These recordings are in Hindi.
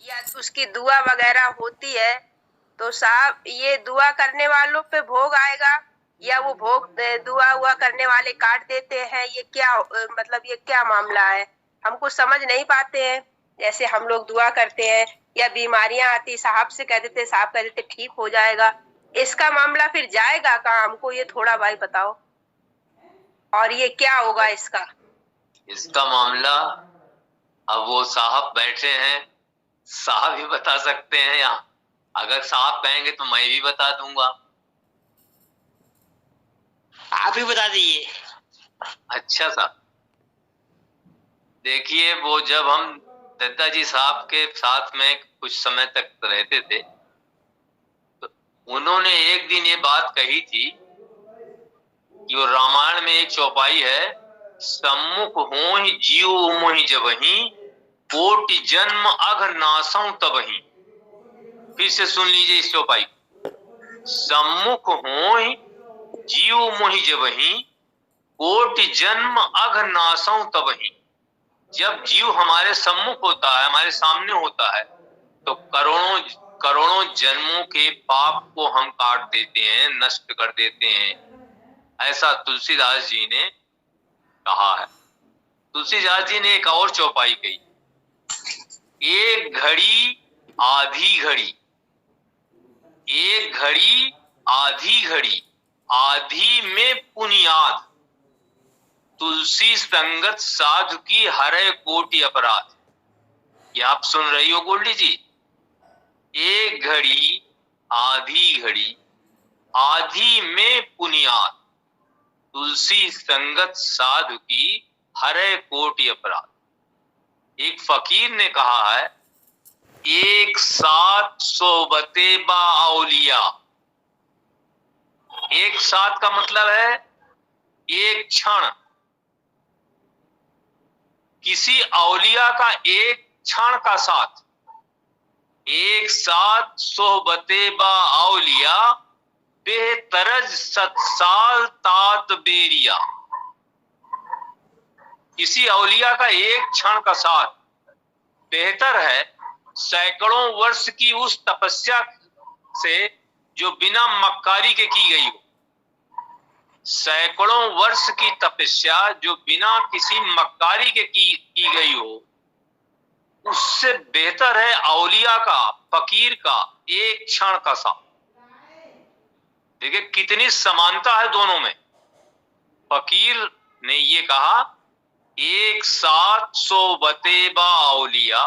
या उसकी दुआ वगैरह होती है, तो साहब ये दुआ करने वालों पे भोग आएगा या वो भोग दुआ हुआ करने वाले काट देते हैं? ये क्या मतलब ये क्या मामला है? हम कुछ समझ नहीं पाते हैं। जैसे हम लोग दुआ करते हैं या बीमारियां आती, साहब से कह देते, साहब कह देते ठीक हो जाएगा। इसका मामला फिर जाएगा कहाँ? हमको ये थोड़ा भाई बताओ, और ये क्या होगा इसका? इसका मामला अब वो साहब बैठे हैं, साहब ही बता सकते हैं। यहाँ अगर साहब कहेंगे तो मैं भी बता दूंगा। आप ही बता दीजिए। अच्छा साहब, देखिए, वो जब हम दत्ताजी साहब के साथ में कुछ समय तक रहते थे, तो उन्होंने एक दिन ये बात कही थी कि वो रामायण में एक चौपाई है, सम्मुख होहि जीव मोहि जबहि, कोटि जन्म अघ नासौ तबहि। फिर से सुन लीजिए इस चौपाई। सम्मुख होहि जीव मोहि जबहि, कोटि जन्म अघ नासौ तबहि। जब जीव हमारे सम्मुख होता है, हमारे सामने होता है, तो करोड़ों करोड़ों जन्मों के पाप को हम काट देते हैं, नष्ट कर देते हैं। ऐसा तुलसीदास जी ने कहा है। तुलसीदास जी ने एक और चौपाई कही, एक घड़ी आधी घड़ी, एक घड़ी आधी घड़ी, आधी में पुनियाद, तुलसी संगत साधु की हरे कोटि अपराध। ये आप सुन रही हो गोल्डी जी? एक घड़ी आधी घड़ी, आधी में पुनियाद, तुलसी संगत साधु की हरे कोटि अपराध। एक फकीर ने कहा है, एक साथ सोबते बाउलिया। एक साथ का मतलब है एक क्षण। किसी औलिया का एक क्षण का साथ। एक साथ सोबते बाउलिया, बेहतरज सत्साल तात बेरिया। किसी औलिया का एक क्षण का साथ बेहतर है सैकड़ों वर्ष की उस तपस्या से जो बिना मक्कारी के की गई हो। सैकड़ों वर्ष की तपस्या जो बिना किसी मक्कारी के की गई हो, उससे बेहतर है औलिया का, फकीर का एक क्षण का साथ। देखिए कितनी समानता है दोनों में। फकीर ने ये कहा, एक साथ सोबते बाउलिया,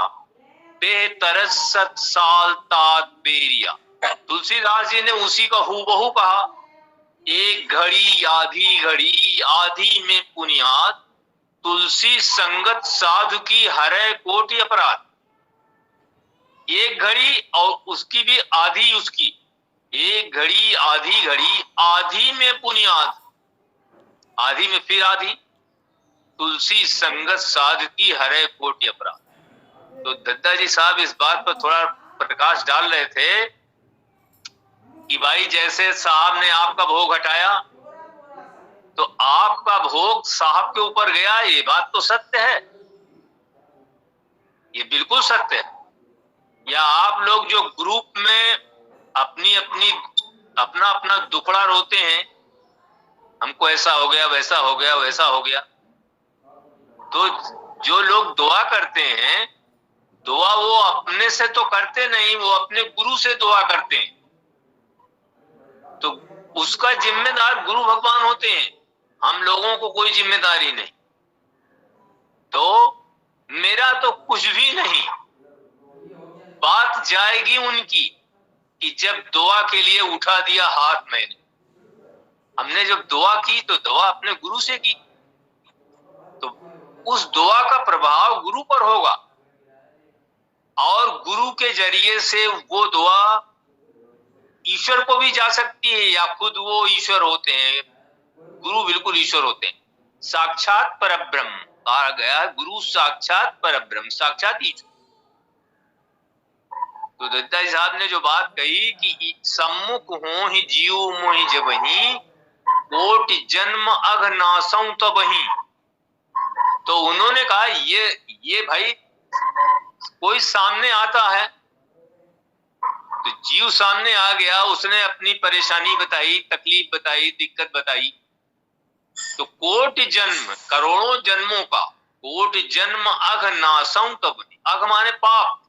बेहतर सत्साल तात बेरिया। तुलसीदास जी ने उसी का हूबहू कहा, एक घड़ी आधी घड़ी, आधी में पुनियाद, तुलसी संगत साधु की हरे कोटि अपराध। एक घड़ी और उसकी भी आधी, उसकी एक घड़ी आधी घड़ी, आधी में पुनियाद, आधी में फिर आधी, तुलसी संगत साधु की हरे कोटि अपराध। तो दत्ताजी साहब इस बात पर थोड़ा प्रकाश डाल रहे थे कि भाई जैसे साहब ने आपका भोग हटाया तो आपका भोग साहब के ऊपर गया, ये बात तो सत्य है, ये बिल्कुल सत्य है। या आप लोग जो ग्रुप में अपनी अपनी अपना अपना दुखड़ा रोते हैं, हमको ऐसा हो गया, वैसा हो गया, वैसा हो गया, तो जो लोग दुआ करते हैं, दुआ वो अपने से तो करते नहीं, वो अपने गुरु से दुआ करते हैं। तो उसका जिम्मेदार गुरु भगवान होते हैं, हम लोगों को कोई जिम्मेदारी नहीं। तो मेरा तो कुछ भी नहीं, बात जाएगी उनकी कि जब दुआ के लिए उठा दिया हाथ मैंने, हमने जब दुआ की तो दुआ अपने गुरु से की, तो उस दुआ का प्रभाव गुरु पर होगा और गुरु के जरिए से वो दुआ ईश्वर को भी जा सकती है, या खुद वो ईश्वर होते हैं। गुरु बिल्कुल ईश्वर होते हैं, साक्षात परब्रह्म कहा गया, गुरु साक्षात परब्रह्म, साक्षात ईश्वर। तो दत्ताजी साहब ने जो बात कही कि सम्मुख हो ही जीव मोहि जबहि, कोटि जन्म अघ नासौ तबहि, तो उन्होंने कहा ये भाई कोई सामने आता है तो जीव सामने आ गया, उसने अपनी परेशानी बताई, तकलीफ बताई, दिक्कत बताई, तो कोटि जन्म, करोड़ों जन्मों का, कोटि जन्म अघ नासौ तब, अघ माने पाप,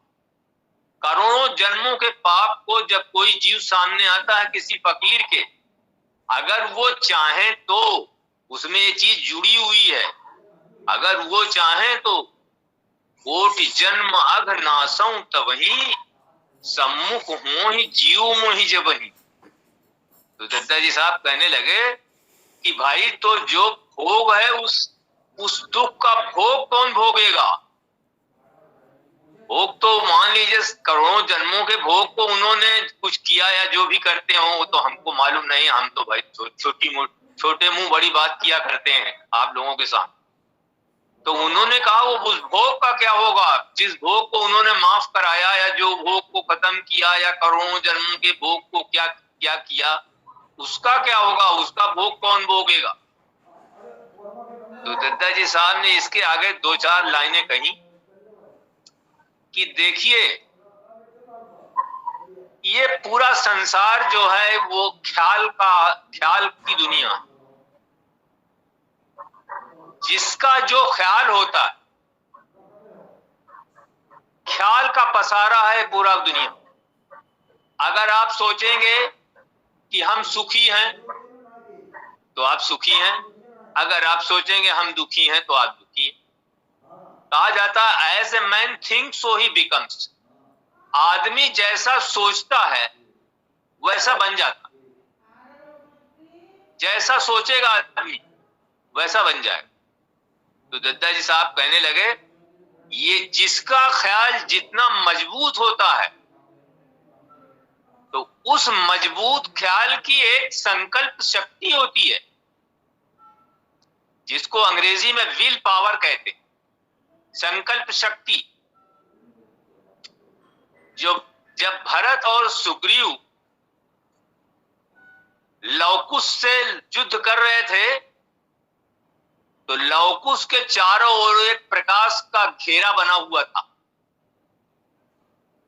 करोड़ों जन्मों के पाप को जब कोई जीव सामने आता है किसी फकीर के, अगर वो चाहे तो उसमें ये चीज जुड़ी हुई है, अगर वो चाहे तो कोटि जन्म अघ नासौ तबहि, सम्मुख हो ही जीव मोहि जबहि। तो दत्ताजी साहब कहने लगे कि भाई तो जो भोग है उस दुख का भोग कौन भोगेगा? भोग तो मान लीजिए करोड़ों जन्मों के भोग को उन्होंने कुछ किया या जो भी करते हो वो तो हमको मालूम नहीं, हम तो भाई छोटे मुंह बड़ी बात किया करते हैं आप लोगों के साथ। तो उन्होंने कहा वो उस भोग का क्या होगा, जिस भोग को उन्होंने माफ कराया या जो भोग को खत्म किया या करोड़ों जन्मों के भोग को क्या क्या किया, उसका क्या होगा, उसका भोग कौन भोगेगा? तो दत्ताजी साहब ने इसके आगे 2-4 लाइनें कही कि देखिए ये पूरा संसार जो है वो ख्याल की दुनिया है। जिसका जो ख्याल होता है, ख्याल का पसारा है पूरा दुनिया। अगर आप सोचेंगे कि हम सुखी हैं तो आप सुखी हैं, अगर आप सोचेंगे हम दुखी हैं तो आप दुखी हैं। कहा जाता है as a man think so he becomes, आदमी जैसा सोचता है वैसा बन जाता, जैसा सोचेगा आदमी वैसा बन जाएगा। तो दत्ताजी साहब कहने लगे ये जिसका ख्याल जितना मजबूत होता है तो उस मजबूत ख्याल की एक संकल्प शक्ति होती है, जिसको अंग्रेजी में विल पावर कहते, संकल्प शक्ति। जो जब भरत और सुग्रीव लवकुश से युद्ध कर रहे थे तो लवकुश के चारों ओर एक प्रकाश का घेरा बना हुआ था।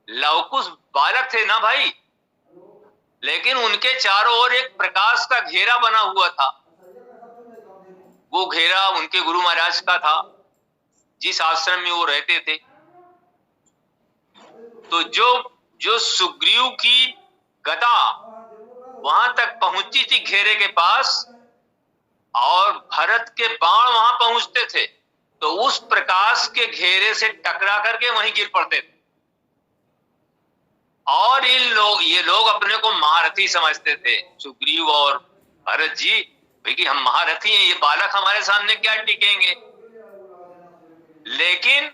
लवकुश बालक थे ना भाई, लेकिन उनके चारों ओर एक प्रकाश का घेरा बना हुआ था। वो घेरा उनके गुरु महाराज का था, जिस आश्रम में वो रहते थे। तो जो सुग्रीव की गदा वहां तक पहुंची थी घेरे के पास, और भरत के बाण वहां पहुंचते थे, तो उस प्रकाश के घेरे से टकरा करके वहीं गिर पड़ते थे। और ये लोग अपने को महारथी समझते थे, सुग्रीव और भरत जी, भाई हम महारथी हैं, ये बालक हमारे सामने क्या टिकेंगे। लेकिन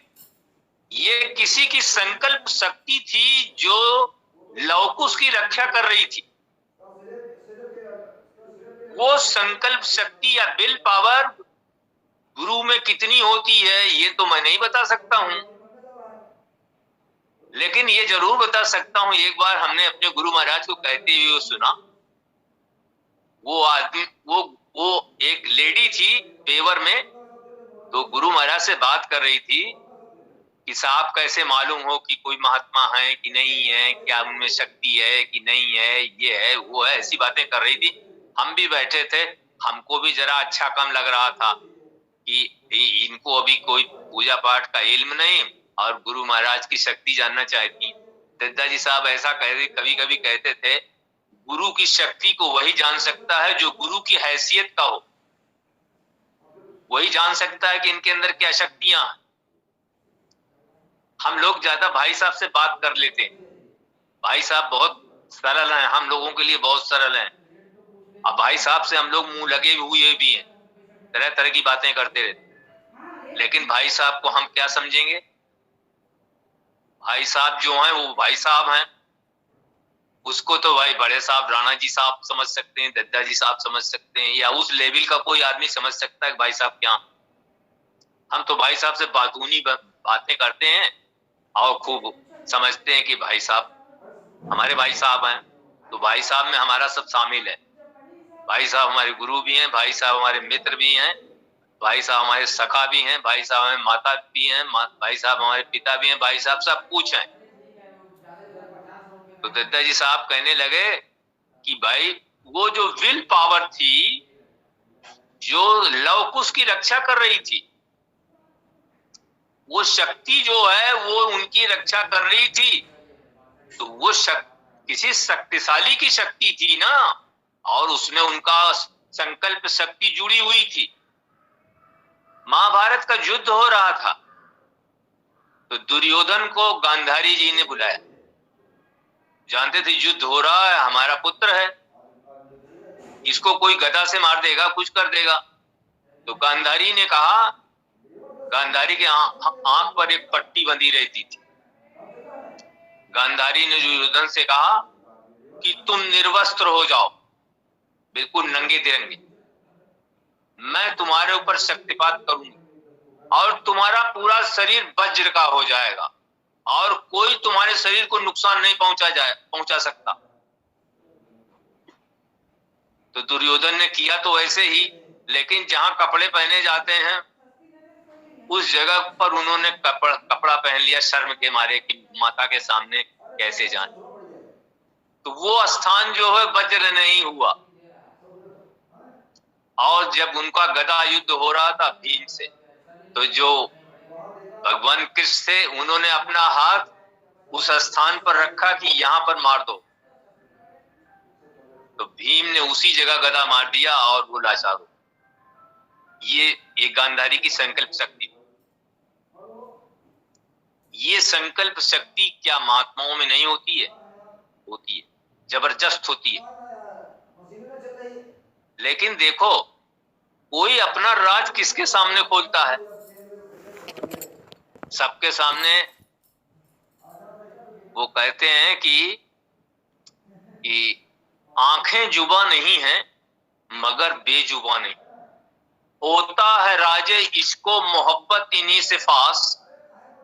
ये किसी की संकल्प शक्ति थी जो लवकुश की रक्षा कर रही थी। वो संकल्प शक्ति या विल पावर गुरु में कितनी होती है ये तो मैं नहीं बता सकता हूं, लेकिन ये जरूर बता सकता हूं, एक बार हमने अपने गुरु महाराज को कहते हुए सुना। वो आदमी वो एक लेडी थी पेवर में, तो गुरु महाराज से बात कर रही थी कि साहब कैसे मालूम हो कि कोई महात्मा है कि नहीं है, क्या उनमें शक्ति है कि नहीं है, ये है वो है, ऐसी बातें कर रही थी। हम भी बैठे थे, हमको भी जरा अच्छा कम लग रहा था कि इनको अभी कोई पूजा पाठ का इल्म नहीं और गुरु महाराज की शक्ति जानना चाहती। दत्ताजी साहब ऐसा कभी कभी कहते थे, गुरु की शक्ति को वही जान सकता है जो गुरु की हैसियत का हो, वही जान सकता है कि इनके अंदर क्या शक्तियां हैं। हम लोग ज्यादा भाई साहब से बात कर लेते हैं, भाई साहब बहुत सरल हैं, हम लोगों के लिए बहुत सरल हैं। अब भाई साहब से हम लोग मुंह लगे हुए भी हैं, तरह तरह की बातें करते रहते, लेकिन भाई साहब को हम क्या समझेंगे। भाई साहब जो हैं वो भाई साहब हैं, उसको तो भाई बड़े साहब राणा जी साहब समझ सकते हैं, दत्ताजी साहब समझ सकते हैं, या उस लेवल का कोई आदमी समझ सकता है कि भाई साहब क्या। हम तो भाई साहब से बातूनी बातें करते हैं और खूब समझते हैं कि भाई साहब हमारे भाई साहब हैं। तो भाई साहब में हमारा सब शामिल है, भाई साहब हमारे गुरु भी हैं, भाई साहब हमारे मित्र भी हैं, भाई साहब हमारे सखा भी हैं, भाई साहब हमारे माता भी हैं, भाई साहब हमारे पिता भी हैं, भाई साहब सब कुछ हैं। तो दत्ता जी साहब कहने लगे कि भाई वो जो विल पावर थी जो लव कुश की रक्षा कर रही थी, वो शक्ति जो है वो उनकी रक्षा कर रही थी, तो वो किसी शक्तिशाली की शक्ति थी ना, और उसमें उनका संकल्प शक्ति जुड़ी हुई थी। महाभारत का युद्ध हो रहा था, तो दुर्योधन को गांधारी जी ने बुलाया। जानते थे युद्ध हो रहा है, हमारा पुत्र है, इसको कोई गदा से मार देगा, कुछ कर देगा। तो गांधारी ने कहा, गांधारी के आंख पर एक पट्टी बंधी रहती थी। गांधारी ने दुर्योधन से कहा कि तुम निर्वस्त्र हो जाओ, बिल्कुल नंगे तिरंगे, मैं तुम्हारे ऊपर शक्तिपात करूंगी और तुम्हारा पूरा शरीर वज्र का हो जाएगा और कोई तुम्हारे शरीर को नुकसान नहीं पहुंचा सकता। तो दुर्योधन ने किया तो वैसे ही, लेकिन जहां कपड़े पहने जाते हैं उस जगह पर उन्होंने कपड़ा पहन लिया शर्म के मारे कि माता के सामने कैसे जाए। तो वो स्थान जो है वज्र नहीं हुआ। और जब उनका गदा युद्ध हो रहा था भीम से, तो जो भगवान कृष्ण थे उन्होंने अपना हाथ उस स्थान पर रखा कि यहां पर मार दो, तो भीम ने उसी जगह गदा मार दिया और वो लाचार हो। ये एक गांधारी की संकल्प शक्ति। ये संकल्प शक्ति क्या महात्माओं में नहीं होती है? होती है, जबरदस्त होती है। लेकिन देखो, कोई अपना राज किसके सामने खोलता है? सबके सामने। वो कहते हैं कि आंखें जुबा नहीं है मगर बेजुबा नहीं, होता है राजे इसको मोहब्बत इन्हीं से फास,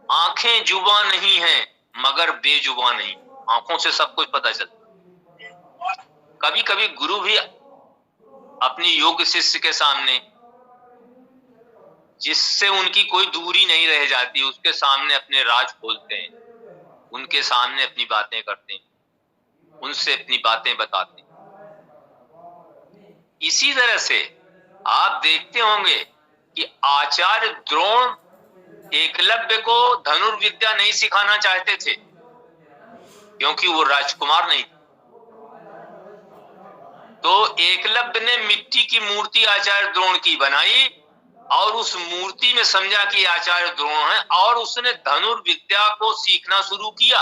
आंखें जुबा नहीं है मगर बेजुबा नहीं। आंखों से सब कुछ पता चलता। कभी कभी गुरु भी अपनी योग्य शिष्य के सामने, जिससे उनकी कोई दूरी नहीं रह जाती, उसके सामने अपने राज खोलते हैं, उनके सामने अपनी बातें करते हैं, उनसे अपनी बातें बताते हैं। इसी तरह से आप देखते होंगे कि आचार्य द्रोण एकलव्य को धनुर्विद्या नहीं सिखाना चाहते थे, क्योंकि वो राजकुमार नहीं। तो एकलव्य ने मिट्टी की मूर्ति आचार्य द्रोण की बनाई और उस मूर्ति में समझा कि आचार्य द्रोण है, और उसने धनुर्विद्या को सीखना शुरू किया।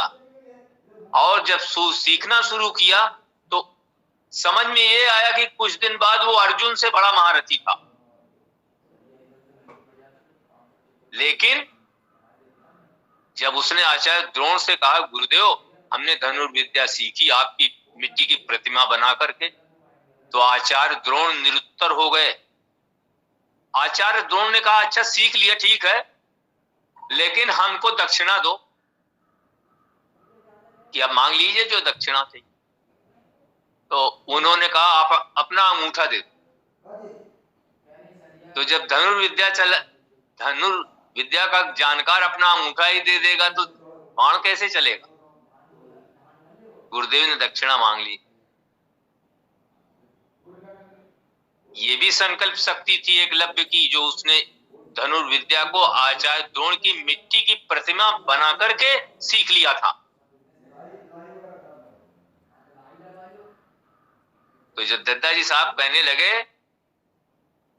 और जब सीखना शुरू किया तो समझ में ये आया कि कुछ दिन बाद वो अर्जुन से बड़ा महारथी था। लेकिन जब उसने आचार्य द्रोण से कहा, गुरुदेव हमने धनुर्विद्या सीखी आपकी मिट्टी की प्रतिमा बना करके, तो आचार्य द्रोण निरुत्तर हो गए। आचार्य द्रोण ने कहा, अच्छा सीख लिया, ठीक है, लेकिन हमको दक्षिणा दो, कि अब मांग लीजिए जो दक्षिणा थी। तो उन्होंने कहा, आप अपना अंगूठा दे। तो जब धनुर्विद्या का जानकार अपना अंगूठा ही दे देगा तो बाण कैसे चलेगा? गुरुदेव ने दक्षिणा मांग ली। ये भी संकल्प शक्ति थी एकलव्य की, जो उसने धनुर्विद्या को आचार्य द्रोण की मिट्टी की प्रतिमा बना करके सीख लिया था। तो जब दत्ता जी साहब कहने लगे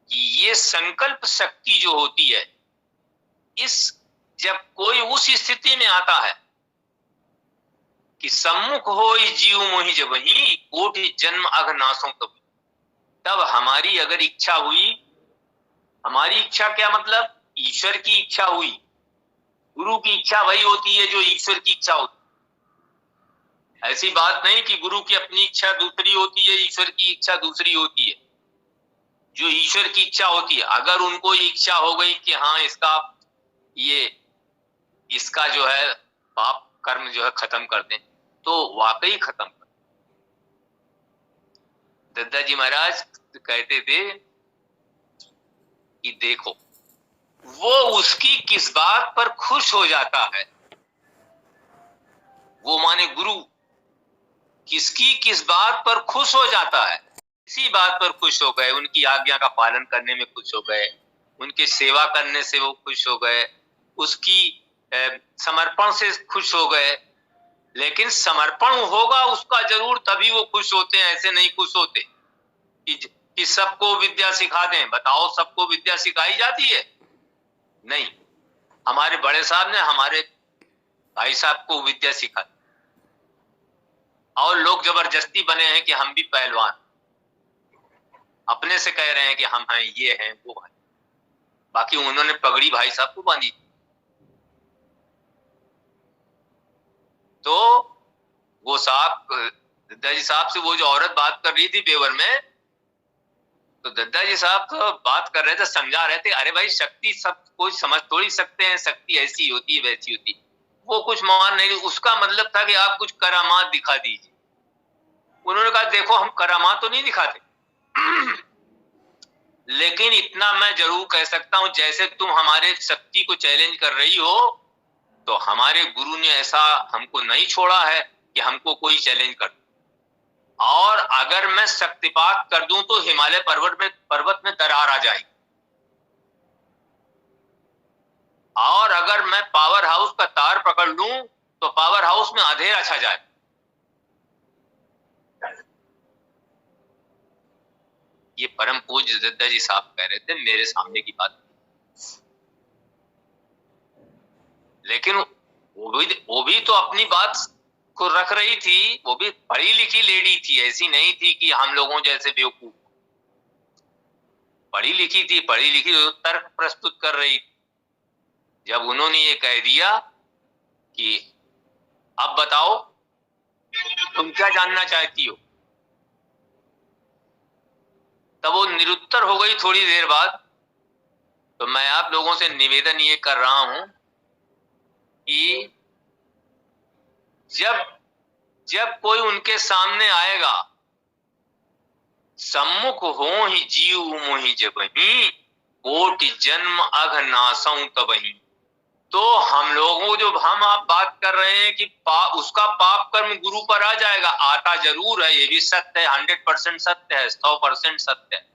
कि ये संकल्प शक्ति जो होती है, जब कोई उस स्थिति में आता है कि सम्मुख हो जीव मोहि जब ही कोटि जन्म अघनाशों कभी, तब हमारी अगर इच्छा हुई, हमारी इच्छा क्या मतलब? ईश्वर की इच्छा हुई। गुरु की इच्छा वही होती है जो ईश्वर की इच्छा होती है। ऐसी बात नहीं कि गुरु की अपनी इच्छा दूसरी होती है, ईश्वर की इच्छा दूसरी होती है। जो ईश्वर की इच्छा होती है, अगर उनको इच्छा हो गई कि हाँ इसका जो है पाप कर्म जो है खत्म कर दें, तो वाकई खत्म कर। दत्ता जी महाराज कहते थे कि देखो वो उसकी किस बात पर खुश हो जाता है, वो माने गुरु किसकी किस बात पर खुश हो जाता है। इसी बात पर खुश हो गए, उनकी आज्ञा का पालन करने में खुश हो गए, उनके सेवा करने से वो खुश हो गए, उसकी समर्पण से खुश हो गए। लेकिन समर्पण होगा उसका जरूर, तभी वो खुश होते हैं, ऐसे नहीं खुश होते कि सबको विद्या सिखा दें। बताओ सबको विद्या सिखाई जाती है? नहीं। हमारे बड़े साहब ने हमारे भाई साहब को विद्या सिखाई और लोग जबरदस्ती बने हैं कि हम भी पहलवान, अपने से कह रहे हैं कि हम हैं, ये हैं, वो हैं। बाकी उन्होंने पगड़ी भाई साहब को बांधी। तो वो साहब दद्दा जी साहब से वो जो औरत बात कर रही थी बेवर में, तो दद्दा जी साहब तो बात कर रहे थे, समझा रहे थे, अरे भाई शक्ति सब कोई समझ थोड़ी सकते हैं, शक्ति ऐसी होती है वैसी होती। वो कुछ मान नहीं, उसका मतलब था कि आप कुछ करामात दिखा दीजिए। उन्होंने कहा देखो हम करामात तो नहीं दिखाते लेकिन इतना मैं जरूर कह सकता हूं, जैसे तुम हमारे शक्ति को चैलेंज कर रही हो, तो हमारे गुरु ने ऐसा हमको नहीं छोड़ा है कि हमको कोई चैलेंज कर। और अगर मैं शक्तिपात कर दूं तो हिमालय पर्वत में दरार आ जाएगी, और अगर मैं पावर हाउस का तार पकड़ लूं तो पावर हाउस में अंधेरा छा जाए। ये परम पूज्य दद्दा जी साहब कह रहे थे मेरे सामने की बात। लेकिन वो भी तो अपनी बात को रख रही थी, वो भी पढ़ी लिखी लेडी थी, ऐसी नहीं थी कि हम लोगों जैसे बेवकूफ। पढ़ी लिखी थी, पढ़ी लिखी तर्क प्रस्तुत कर रही थी। जब उन्होंने ये कह दिया कि अब बताओ तुम क्या जानना चाहती हो, तब वो निरुत्तर हो गई थोड़ी देर बाद। तो मैं आप लोगों से निवेदन ये कर रहा हूं कि जब कोई उनके सामने आएगा, सम्मुख हो ही जीव मोहि जबहि, कोटि जन्म अघ नासौ तबहि। तो हम लोगों जो हम आप बात कर रहे हैं कि उसका पाप कर्म गुरु पर आ जाएगा, आता जरूर है, ये भी सत्य है, 100% सत्य है, 100% सत्य है।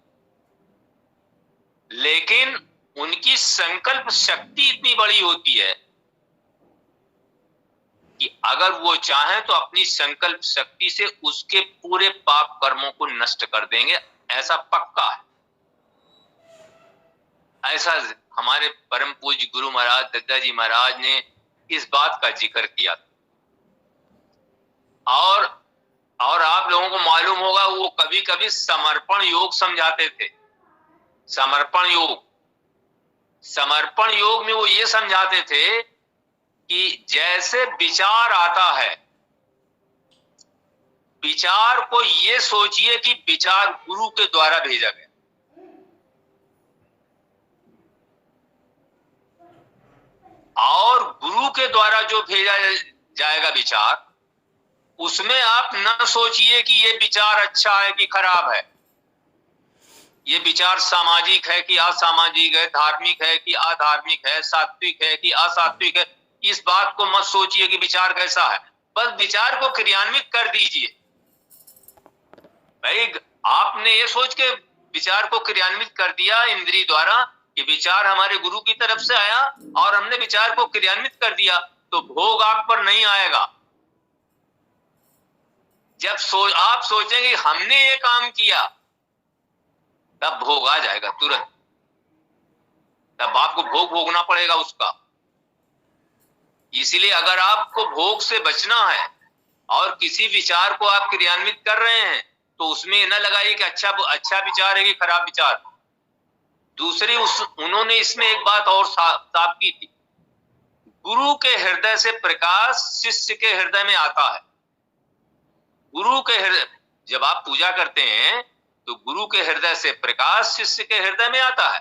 लेकिन उनकी संकल्प शक्ति इतनी बड़ी होती है कि अगर वो चाहें तो अपनी संकल्प शक्ति से उसके पूरे पाप कर्मों को नष्ट कर देंगे, ऐसा पक्का है। ऐसा हमारे परम पूज्य गुरु महाराज दद्दा जी महाराज ने इस बात का जिक्र किया। और आप लोगों को मालूम होगा वो कभी कभी समर्पण योग समझाते थे। समर्पण योग में वो ये समझाते थे कि जैसे विचार आता है, विचार को ये सोचिए कि विचार गुरु के द्वारा भेजा गया, और गुरु के द्वारा जो भेजा जाएगा विचार, उसमें आप न सोचिए कि ये विचार अच्छा है कि खराब है, ये विचार सामाजिक है कि असामाजिक है, धार्मिक है कि अधार्मिक है, सात्विक है कि असात्विक है। इस बात को मत सोचिए कि विचार कैसा है, बस विचार को क्रियान्वित कर दीजिए। भाई आपने ये सोच के विचार को क्रियान्वित कर दिया इंद्रिय द्वारा कि विचार हमारे गुरु की तरफ से आया और हमने विचार को क्रियान्वित कर दिया, तो भोग आप पर नहीं आएगा। जब आप सोचेंगे हमने ये काम किया, तब भोग आ जाएगा तुरंत, तब आपको भोग भोगना पड़ेगा उसका। इसलिए अगर आपको भोग से बचना है और किसी विचार को आप क्रियान्वित कर रहे हैं, तो उसमें न लगाइए कि अच्छा विचार है कि खराब विचार। दूसरी उन्होंने इसमें एक बात और साफ की थी, गुरु के हृदय से प्रकाश शिष्य के हृदय में आता है। गुरु के हृदय, जब आप पूजा करते हैं तो गुरु के हृदय से प्रकाश शिष्य के हृदय में आता है।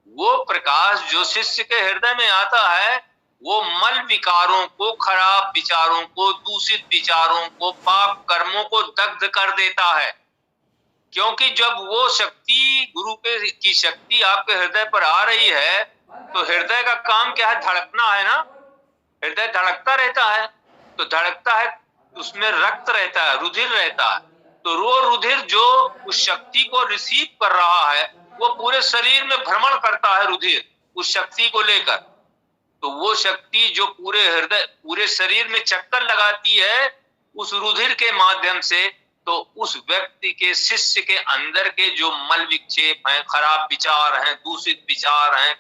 वो प्रकाश जो शिष्य के हृदय में आता है, वो मल विकारों को, खराब विचारों को, दूषित विचारों को, पाप कर्मों को दग्ध कर देता है। क्योंकि जब वो शक्ति, गुरु की शक्ति आपके हृदय पर आ रही है तो हृदय का काम क्या है? धड़कना है ना। हृदय धड़कता रहता है, तो धड़कता है उसमें रक्त रहता है, रुधिर रहता है। तो वो रुधिर जो उस शक्ति को रिसीव कर रहा है वो पूरे शरीर में भ्रमण करता है, रुधिर उस शक्ति को लेकर। तो वो शक्ति जो पूरे हृदय, पूरे शरीर में चक्कर लगाती है उस रुधिर के माध्यम से, तो उस व्यक्ति के, शिष्य के अंदर के जो मल विक्षेप हैं, खराब विचार हैं, दूषित विचार हैं,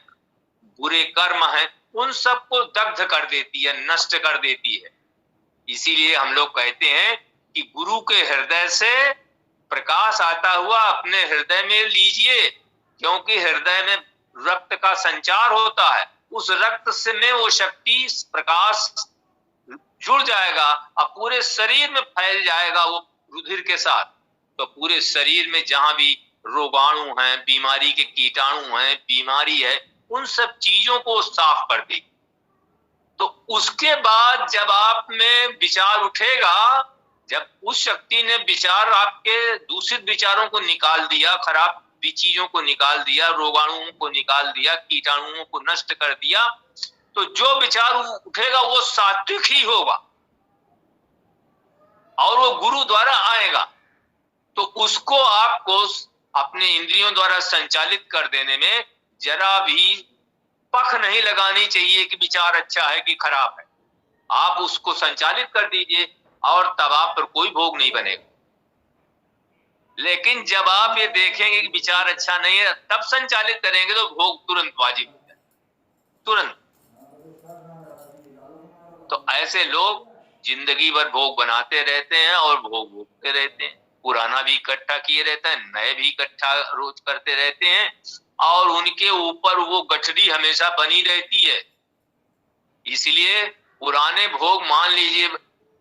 बुरे कर्म हैं, उन सबको दग्ध कर देती है, नष्ट कर देती है। इसीलिए हम लोग कहते हैं कि गुरु के हृदय से प्रकाश आता हुआ अपने हृदय में लीजिए, क्योंकि हृदय में रक्त का संचार होता है। उस रक्त से में वो शक्ति, प्रकाश जुड़ जाएगा और पूरे शरीर में फैल जाएगा वो रुधिर के साथ। तो पूरे शरीर में जहां भी रोगाणु हैं, बीमारी के कीटाणु हैं, बीमारी है, उन सब चीजों को साफ कर दे। तो उसके बाद जब आप में विचार उठेगा, जब उस शक्ति ने विचार, आपके दूषित विचारों को निकाल दिया, खराब चीजों को निकाल दिया, रोगाणुओं को निकाल दिया, कीटाणुओं को नष्ट कर दिया, तो जो विचार उठेगा वो सात्विक ही होगा और वो गुरु द्वारा आएगा। तो उसको आपको अपने इंद्रियों द्वारा संचालित कर देने में जरा भी पख नहीं लगानी चाहिए कि विचार अच्छा है कि खराब है। आप उसको संचालित कर दीजिए और तब आप पर कोई भोग नहीं बनेगा। लेकिन जब आप ये देखेंगे कि विचार अच्छा नहीं है, तब संचालित करेंगे तो भोग तुरंत वाजिब हो जाए, तुरंत। तो ऐसे लोग जिंदगी भर भोग बनाते रहते हैं और भोग भोगते रहते हैं। पुराना भी इकट्ठा किए रहते हैं, नए भी इकट्ठा रोज करते रहते हैं और उनके ऊपर वो गठरी हमेशा बनी रहती है। इसलिए पुराने भोग, मान लीजिए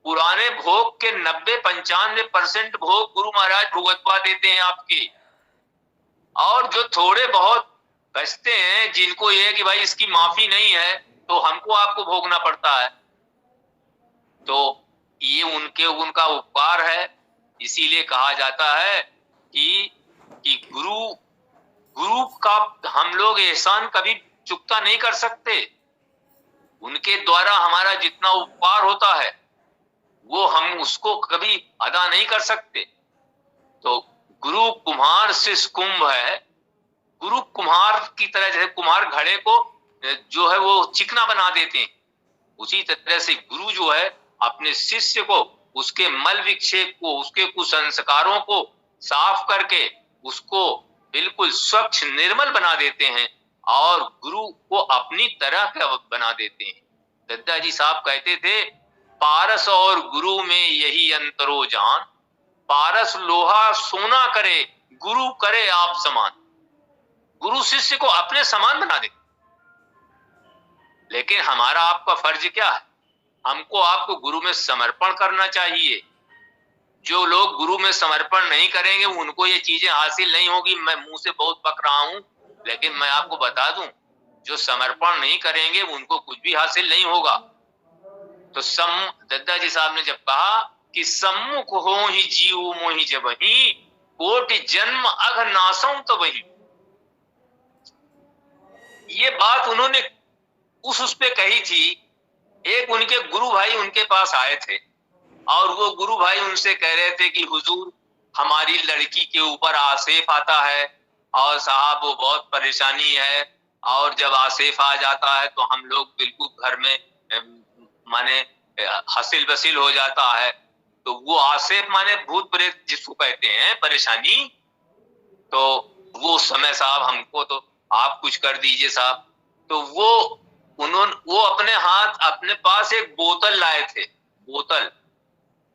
पुराने भोग के 90-95% भोग गुरु महाराज भुगतवा देते हैं आपके। और जो थोड़े बहुत बचते हैं, जिनको ये है कि भाई इसकी माफी नहीं है, तो हमको आपको भोगना पड़ता है, तो ये उनका उपकार है। इसीलिए कहा जाता है कि गुरु का हम लोग एहसान कभी चुकता नहीं कर सकते। उनके द्वारा हमारा जितना उपकार होता है वो हम उसको कभी अदा नहीं कर सकते। तो गुरु कुम्हार शिष्य कुंभ है। गुरु कुम्हार की तरह, जैसे कुम्हार घड़े को जो है वो चिकना बना देते हैं, उसी तरह से गुरु जो है अपने शिष्य को, उसके मल विक्षेप को, उसके कुसंस्कारों को साफ करके उसको बिल्कुल स्वच्छ निर्मल बना देते हैं और गुरु को अपनी तरह का बना देते हैं। दद्दा जी साहब कहते थे, पारस और गुरु में यही अंतरो जान, पारस लोहा सोना करे, गुरु करे आप समान। गुरु शिष्य को अपने समान बना दे। लेकिन हमारा आपका फर्ज क्या है? हमको आपको गुरु में समर्पण करना चाहिए। जो लोग गुरु में समर्पण नहीं करेंगे उनको ये चीजें हासिल नहीं होगी। मैं मुंह से बहुत पक रहा हूं, लेकिन मैं आपको बता दूं, जो समर्पण नहीं करेंगे उनको कुछ भी हासिल नहीं होगा। तो दद्दा जी साहब ने जब कहा कि सम्मुख हो ही जीव मोहि जबहि, कोटि जन्म अघ नासों तो वही, ये बात उन्होंने उस पे कही थी। एक उनके गुरु भाई उनके पास आए थे और वो गुरु भाई उनसे कह रहे थे कि हुजूर, हमारी लड़की के ऊपर आसेफ आता है और साहब वो बहुत परेशानी है, और जब आसेफ आ जाता है तो हम लोग बिल्कुल घर में माने हसिल बसिल हो जाता है। तो वो आसेफ माने भूत प्रेत जिसको कहते हैं, परेशानी। तो वो समय साहब हमको तो आप कुछ कर दीजिए साहब। तो वो अपने हाथ, अपने पास एक बोतल लाए थे, बोतल।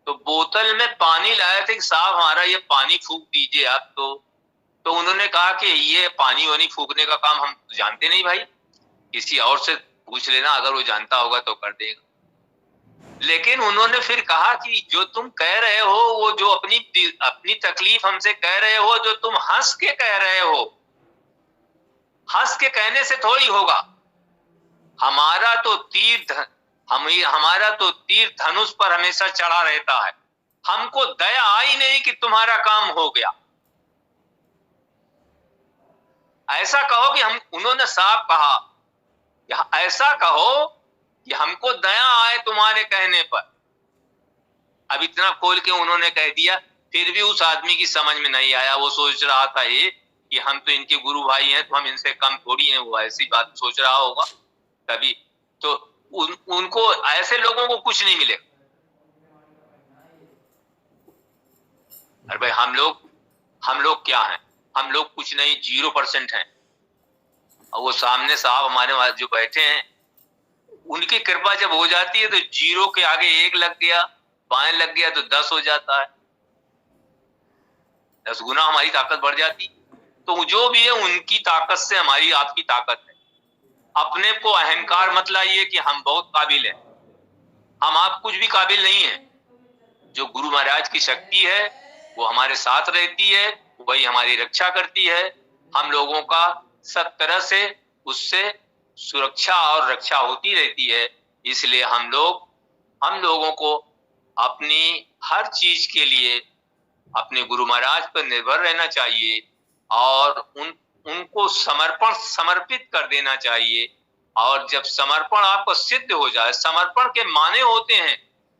तो बोतल में पानी लाए थे कि साहब हमारा ये पानी फूंक दीजिए आप। तो उन्होंने कहा कि ये पानी वानी फूंकने का काम हम जानते नहीं भाई, किसी और से पूछ लेना, अगर वो जानता होगा तो कर देगा। लेकिन उन्होंने फिर कहा कि जो तुम कह रहे हो, वो जो अपनी तकलीफ हमसे कह रहे हो, जो तुम हंस के कह रहे हो, हंस के कहने से थोड़ी होगा। हमारा तो तीर धनुष पर हमेशा चढ़ा रहता है। हमको दया आई नहीं कि तुम्हारा काम हो गया। ऐसा कहो कि हम, उन्होंने साफ कहा कि ऐसा कहो कि हमको दया आए तुम्हारे कहने पर। अब इतना खोल के उन्होंने कह दिया, फिर भी उस आदमी की समझ में नहीं आया। वो सोच रहा था ये कि हम तो इनके गुरु भाई हैं, तो हम इनसे कम थोड़ी हैं। वो ऐसी बात सोच रहा होगा तभी तो उनको, ऐसे लोगों को कुछ नहीं मिलेगा। अरे भाई हम लोग क्या हैं? हम लोग कुछ नहीं, 0% हैं। और वो सामने साहब हमारे जो बैठे हैं, उनकी कृपा जब हो जाती है तो 0 के आगे 1 लग गया, बाएं लग गया तो 10 हो जाता है, 10 गुना हमारी ताकत बढ़ जाती। तो जो भी है उनकी ताकत से हमारी आपकी ताकत है। अपने को अहंकार मत लाइए कि हम बहुत काबिल हैं। हम आप कुछ भी काबिल नहीं है। जो गुरु महाराज की शक्ति है वो हमारे साथ रहती है, वही हमारी रक्षा करती है। हम लोगों का सब तरह से उससे सुरक्षा और रक्षा होती रहती है। इसलिए हम लोगों को अपनी हर चीज के लिए अपने गुरु महाराज पर निर्भर रहना चाहिए और उनको समर्पित कर देना चाहिए। और जब समर्पण आपको सिद्ध हो जाए, समर्पण के माने होते हैं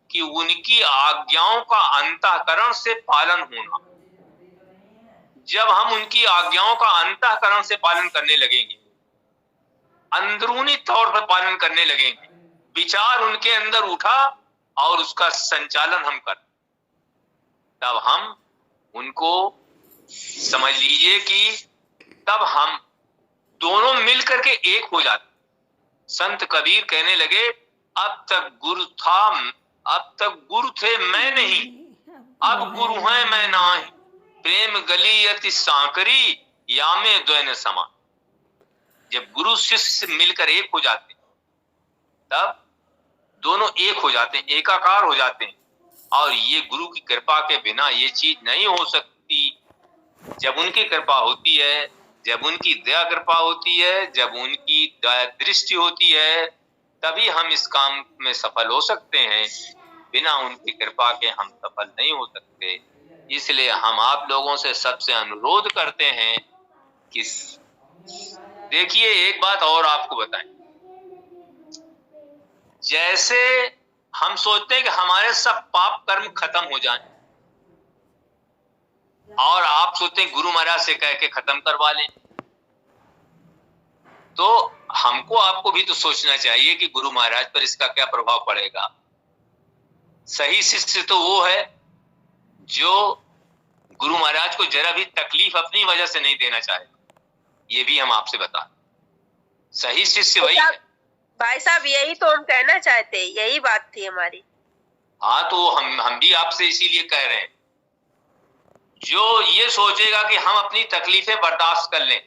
कि उनकी आज्ञाओं का अंतःकरण से पालन होना। जब हम उनकी आज्ञाओं का अंतःकरण से पालन करने लगेंगे, अंदरूनी तौर पर पालन करने लगेंगे, विचार उनके अंदर उठा और उसका संचालन हम कर, तब हम उनको समझ लीजिए कि तब हम दोनों मिलकर के एक हो जाते। संत कबीर कहने लगे, अब तक गुरु थे मैं नहीं, अब गुरु हैं मैं नाही, प्रेम गली अति सांकरी, यामे द्वैन समान। जब गुरु शिष्य मिलकर एक हो जाते तब दोनों एक हो जाते हैं, एकाकार हो जाते हैं। और ये गुरु की कृपा के बिना ये चीज नहीं हो सकती। जब उनकी कृपा होती है, जब उनकी दया कृपा होती है, जब उनकी दया दृष्टि होती है, तभी हम इस काम में सफल हो सकते हैं। बिना उनकी कृपा के हम सफल नहीं हो सकते। इसलिए हम आप लोगों से सबसे अनुरोध करते हैं कि देखिए, एक बात और आपको बताएं। जैसे हम सोचते हैं कि हमारे सब पाप कर्म खत्म हो जाएं, और आप सोचते हैं गुरु महाराज से कह के खत्म करवा लें, तो हमको आपको भी तो सोचना चाहिए कि गुरु महाराज पर इसका क्या प्रभाव पड़ेगा। सही शिष्य तो वो है जो गुरु महाराज को जरा भी तकलीफ अपनी वजह से नहीं देना चाहे। ये भी हम आपसे बता, सही शिष्य वही है। भाई साहब, यही तो हम कहना चाहते हैं, यही बात थी हमारी। हाँ, तो हम भी आपसे इसीलिए कह रहे हैं, जो ये सोचेगा कि हम अपनी तकलीफें बर्दाश्त कर लें,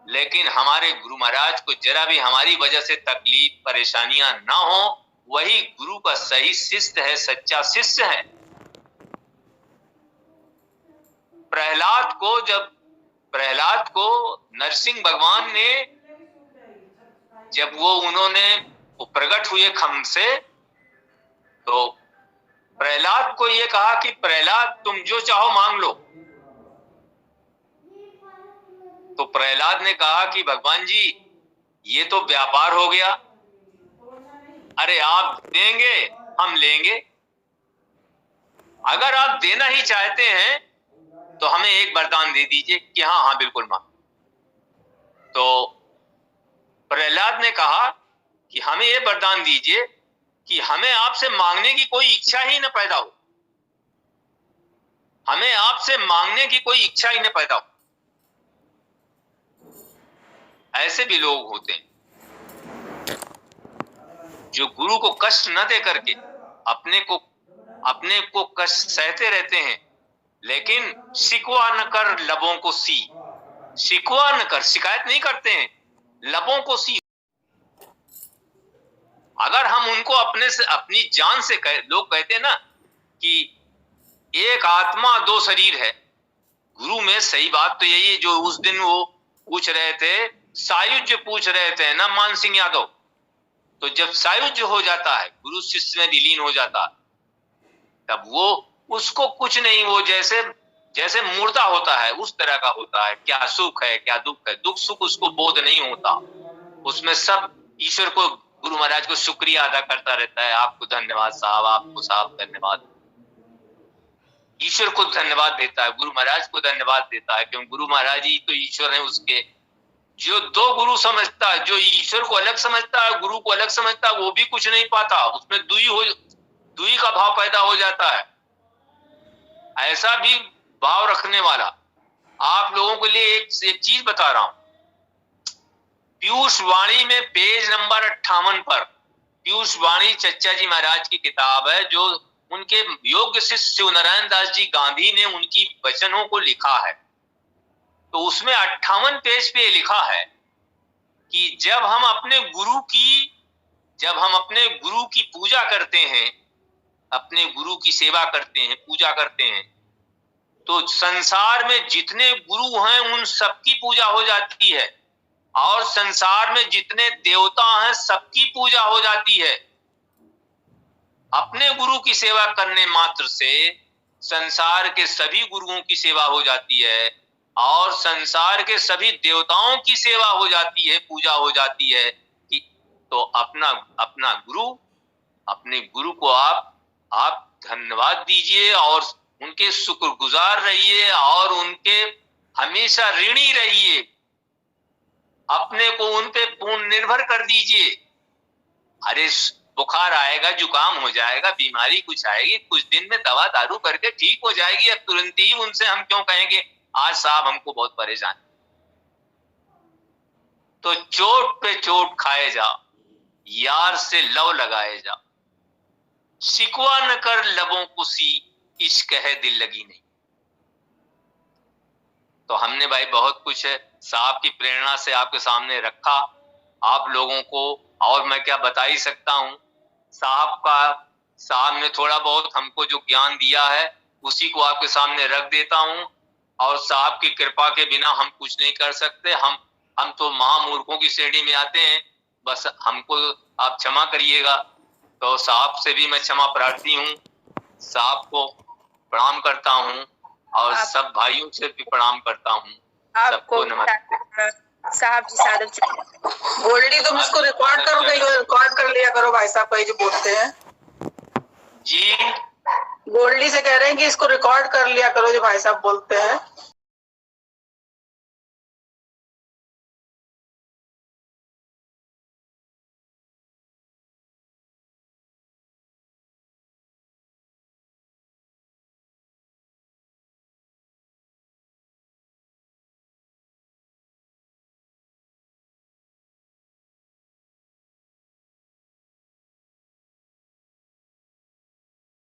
लेकिन हमारे गुरु महाराज को जरा भी हमारी वजह से तकलीफ परेशानियां ना हो, वही गुरु का सही शिष्य है, सच्चा शिष्य है। प्रहलाद को नरसिंह भगवान ने जब उन्होंने प्रकट हुए खम से, तो प्रहलाद को ये कहा कि प्रहलाद तुम जो चाहो मांग लो। तो प्रहलाद ने कहा कि भगवान जी ये तो व्यापार हो गया, अरे आप देंगे हम लेंगे, अगर आप देना ही चाहते हैं तो हमें एक वरदान दे दीजिए कि हाँ हाँ बिल्कुल मांग। तो प्रहलाद ने कहा कि हमें ये वरदान दीजिए कि हमें आपसे मांगने की कोई इच्छा ही न पैदा हो, हमें आपसे मांगने की कोई इच्छा ही न पैदा हो। ऐसे भी लोग होते हैं जो गुरु को कष्ट न दे करके अपने को कष्ट सहते रहते हैं, लेकिन शिकवा न कर लबों को सी, शिकवा न कर, शिकायत नहीं करते हैं, लबों को सी। अगर हम उनको अपने से, अपनी जान से लोग कहते हैं ना कि एक आत्मा दो शरीर है, गुरु में सही बात तो यही है। जो उस दिन वो पूछ रहे थे, सायुज्य पूछ रहे थे ना मान सिंह यादव, तो जब सायुज्य हो जाता है, गुरु शिष्य में विलीन हो जाता है, तब वो उसको कुछ नहीं, वो जैसे जैसे मुर्दा होता है उस तरह का होता है। क्या सुख है क्या दुख है, दुख सुख उसको बोध नहीं होता, उसमें सब ईश्वर को, गुरु महाराज को शुक्रिया अदा करता रहता है। आपको धन्यवाद साहब, आपको साहब धन्यवाद। ईश्वर को धन्यवाद देता है, गुरु महाराज को धन्यवाद देता है, क्योंकि गुरु महाराज ही तो ईश्वर है उसके। जो दो गुरु समझता है, जो ईश्वर को अलग समझता है, गुरु को अलग समझता है, वो भी कुछ नहीं पाता, उसमें दुई का भाव पैदा हो जाता है। ऐसा भी भाव रखने वाला आप लोगों के लिए एक चीज बता रहा हूं। पीयूष वाणी में पेज नंबर 58 पर, पीयूष वाणी चच्चा जी महाराज की किताब है, जो उनके योग्य शिष्य शिवनारायण दास जी गांधी ने उनकी वचनों को लिखा है। तो उसमें 58 पेज पे लिखा है कि जब हम अपने गुरु की पूजा करते हैं, अपने गुरु की सेवा करते हैं, पूजा करते हैं, तो संसार में जितने गुरु हैं उन सबकी पूजा हो जाती है, और संसार में जितने देवता हैं सबकी पूजा हो जाती है। अपने गुरु की सेवा करने मात्र से संसार के सभी गुरुओं की सेवा हो जाती है, और संसार के सभी देवताओं की सेवा हो जाती है, पूजा हो जाती है। कि तो अपना गुरु, अपने गुरु को आप धन्यवाद दीजिए और उनके शुक्रगुजार रहिए और उनके हमेशा ऋणी रहिए। अपने को उन पे पूर्ण निर्भर कर दीजिए। अरे बुखार आएगा, जुकाम हो जाएगा, बीमारी कुछ आएगी, कुछ दिन में दवा दारू करके ठीक हो जाएगी। अब तुरंत ही उनसे हम क्यों कहेंगे आज साहब हमको बहुत परेशान। तो चोट पे चोट खाए जा, यार से लव लगाए जा, शिकवा न कर लबों को सी, इश्क है दिल लगी नहीं। तो हमने भाई बहुत कुछ साहब की प्रेरणा से आपके सामने रखा आप लोगों को, और मैं क्या बता ही सकता हूं। साहब ने थोड़ा बहुत हमको जो ज्ञान दिया है उसी को आपके सामने रख देता हूं, और साहब की कृपा के बिना हम कुछ नहीं कर सकते। हम तो महामूर्खों की श्रेणी में आते हैं, बस हमको आप क्षमा करिएगा। तो साहब से भी मैं क्षमा प्रार्थी हूँ, साहब को प्रणाम करता हूँ, और सब भाइयों से भी प्रणाम करता हूँ। सबको नमस्ते। साहब जी सादर गोल्डी, तुम इसको रिकॉर्ड कर लिया करो भाई साहब, कहीं जो बोलते हैं जी। गोल्डी से कह रहे हैं कि इसको रिकॉर्ड कर लिया करो जो भाई साहब बोलते हैं।